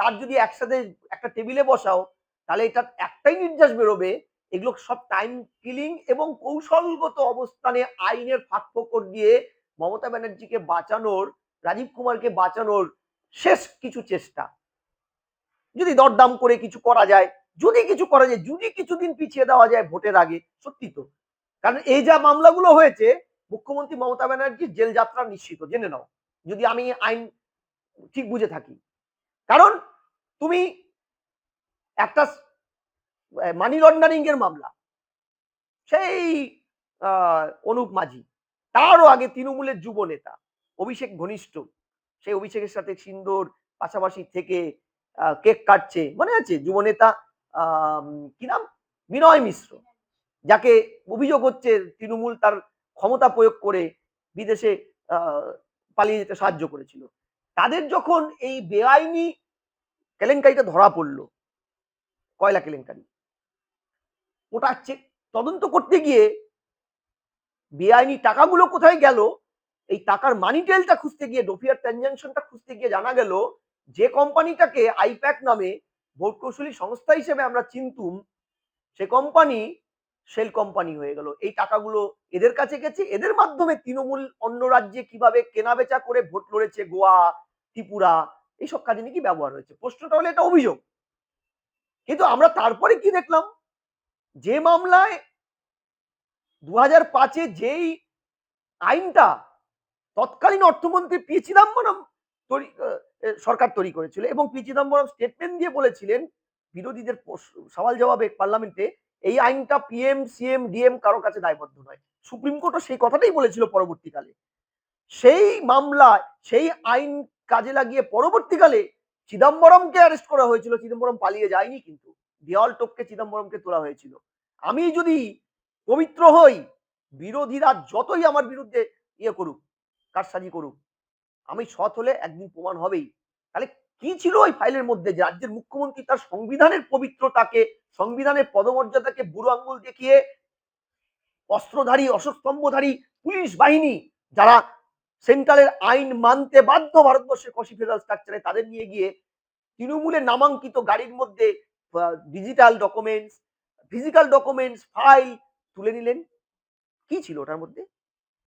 তার যদি একসাথে একটা টেবিলে বসাও, তাহলে এটার একটাই নির্যাস বেরোবে, এগুলো সব টাইম কিলিং এবং কৌশলগত অবস্থানে আইনের ফাঁকফোকর দিয়ে মমতা ব্যানার্জিকে বাঁচানোর, রাজীব কুমারকে বাঁচানোর শেষ কিছু চেষ্টা। যদি দরদাম করে কিছু করা যায়, যদি কিছু করা যায়, যদি কিছুদিন পিছিয়ে দেওয়া যায় ভোটের আগে, সত্যি তো। কারণ এই যা মামলাগুলো হয়েছে, মুখ্যমন্ত্রী মমতা ব্যানার্জি জেল যাত্রা নিশ্চিত, জেনে নাও, যদি আমি আইন ঠিক বুঝে থাকি। কারণ তুমি একটা মানি লন্ডারিং এর মামলা, সেই অনুপ মাঝি, তারও আগে তৃণমূলের যুব নেতা অভিষেক ঘনিষ্ঠ, সেই অভিষেকের সাথে সিন্দুর পাশাপাশি থেকে কেক কাটছে, মনে আছে যুব নেতা, কি নাম, বিনয় মিশ্র, যাকে অভিযোগ হচ্ছে তৃণমূল তার ক্ষমতা প্রয়োগ করে বিদেশে পালিয়ে যেতে সাহায্য করেছিল। তাদের যখন এই বেআইনি কেলেঙ্কারিটা ধরা পড়লো, কয়লা কেলেঙ্কারি, ওটা তদন্ত করতে গিয়ে বেআইনি টাকাগুলো কোথায় গেল, এই টাকার মানি টেলটা খুঁজতে গিয়ে, ডোফিয়ার ট্রানজাকশনটা খুঁজতে গিয়ে জানা গেল যে কোম্পানিটাকে আইপ্যাক নামে ভোট কৌশলী সংস্থা হিসেবে আমরা চিনতুম, সে কোম্পানি সেল কোম্পানি হয়ে গেল। এই টাকাগুলো এদের কাছে গেছে, এদের মাধ্যমে তৃণমূল অন্য রাজ্যে কিভাবে কেনাবেচা করে ভোট লড়েছে, গোয়া, ত্রিপুরা, এইসব কাজে নাকি ব্যবহার হয়েছে। প্রশ্নটা হলো এটা অভিযোগ। কিন্তু আমরা তারপরে কি দেখলাম, যে মামলায় 2005-এ যেই আইনটা তৎকালীন অর্থমন্ত্রী পি চিদম্বরম সরকার তৈরি করেছিল, এবং পি চিদম্বরম স্টেটমেন্ট দিয়ে বলেছিলেন বিরোধীদের সওয়াল জবাবে পার্লামেন্টে, এই আইনটা পিএম সিএম ডিএম কারো কাছে দায়বদ্ধ নয়। সুপ্রিম কোর্টও সেই কথাটাই বলেছিল পরবর্তীকালে। সেই মামলা, সেই আইন কাজে লাগিয়ে পরবর্তীকালে চিদম্বরমকে অ্যারেস্ট করা হয়েছিল। চিদম্বরম পালিয়ে যায়নি, কিন্তু দেওয়াল টপকে চিদম্বরমকে তোলা হয়েছিল। আমি যদি পবিত্র হই, বিরোধীরা যতই আমার বিরুদ্ধে ইয়ে করুক, কারসাজি করুক, আমি সৎ হলে একদিন প্রমাণ হবেই। তাহলে কি ছিল ওই ফাইলের মধ্যে, যে রাজ্যের মুখ্যমন্ত্রী তার সংবিধানের পবিত্রতাকে, সংবিধানের পদমর্যাদাকে বুড়ো আঙ্গুল দেখিয়ে অস্ত্রধারী, অশ্বস্তম্ভধারী পুলিশ বাহিনী, যারা সেন্ট্রালের আইন মানতে বাধ্য ভারতবর্ষের কসি ফেডারেল স্ট্রাকচারে, তাদের নিয়ে গিয়ে তৃণমূলের নামাঙ্কিত গাড়ির মধ্যে digital documents, physical documents, file তুলে নিলেন। কি ছিল ওটার মধ্যে?